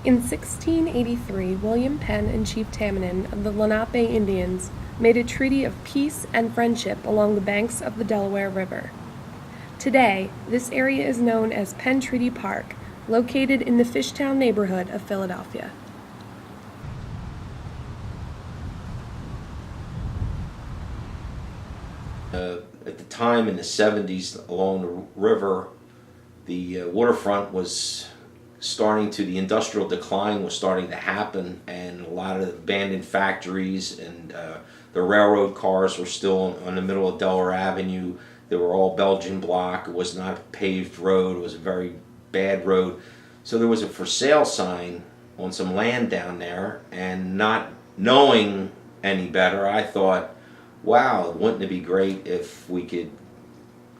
In 1683, William Penn and Chief Tamanin of the Lenape Indians made a treaty of peace and friendship along the banks of the Delaware River. Today, this area is known as Penn Treaty Park, located in the Fishtown neighborhood of Philadelphia. At the time in the 70s along the river, the waterfront was the industrial decline was starting to happen, and a lot of abandoned factories and the railroad cars were still on the middle of Delaware Avenue. They were all Belgian block. It was not a paved road. It was a very bad road. So there was a for sale sign on some land down there, and not knowing any better, I thought, wow, wouldn't it be great if we could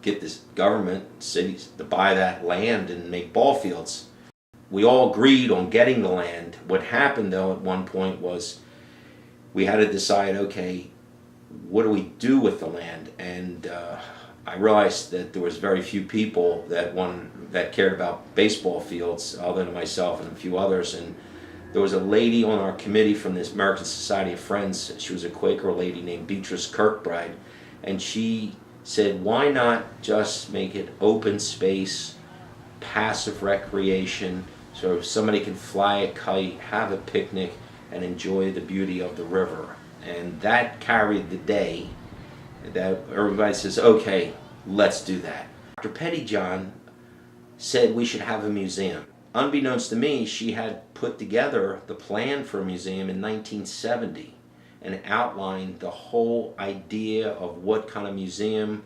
get this government, cities, to buy that land and make ball fields. We all agreed on getting the land. What happened though at one point was we had to decide, okay, what do we do with the land? And I realized that there was very few people that cared about baseball fields other than myself and a few others. And there was a lady on our committee from this American Society of Friends. She was a Quaker lady named Beatrice Kirkbride, and she said, why not just make it open space, passive recreation, so somebody can fly a kite, have a picnic, and enjoy the beauty of the river. And that carried the day. That everybody says, okay, let's do that. Dr. Pettyjohn said we should have a museum. Unbeknownst to me, she had put together the plan for a museum in 1970 and outlined the whole idea of what kind of museum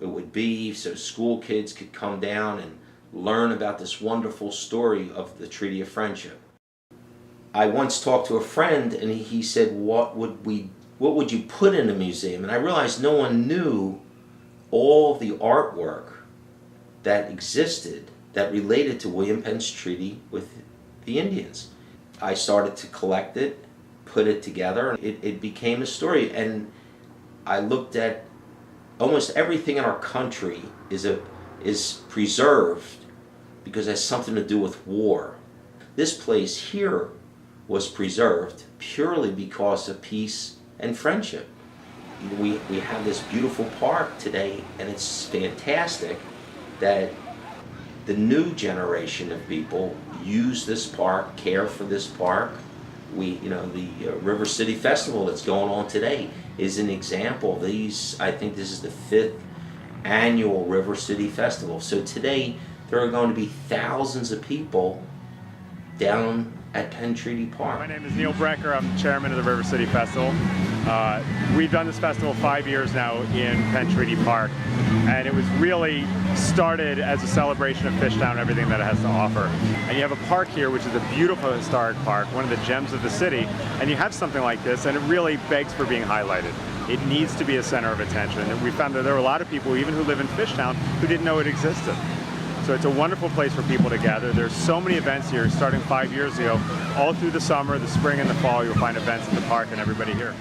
it would be, so school kids could come down and learn about this wonderful story of the Treaty of Friendship. I once talked to a friend, and he said, what would you put in a museum? And I realized no one knew all the artwork that existed that related to William Penn's treaty with the Indians. I started to collect it, put it together. It became a story, and I looked at almost everything in our country is preserved because it has something to do with war. This place here was preserved purely because of peace and friendship. We have this beautiful park today, and it's fantastic that the new generation of people use this park, care for this park. The River City Festival that's going on today is an example. I think this is the 5th annual River City Festival. So today there are going to be thousands of people down at Penn Treaty Park. My name is Neil Brecker. I'm chairman of the River City Festival. We've done this festival 5 years now in Penn Treaty Park, and it was really started as a celebration of Fishtown and everything that it has to offer. And you have a park here which is a beautiful historic park, one of the gems of the city, and you have something like this and it really begs for being highlighted. It needs to be a center of attention, and we found that there were a lot of people, even who live in Fishtown, who didn't know it existed. So it's a wonderful place for people to gather. There's so many events here starting 5 years ago. All through the summer, the spring, and the fall, you'll find events in the park and everybody here.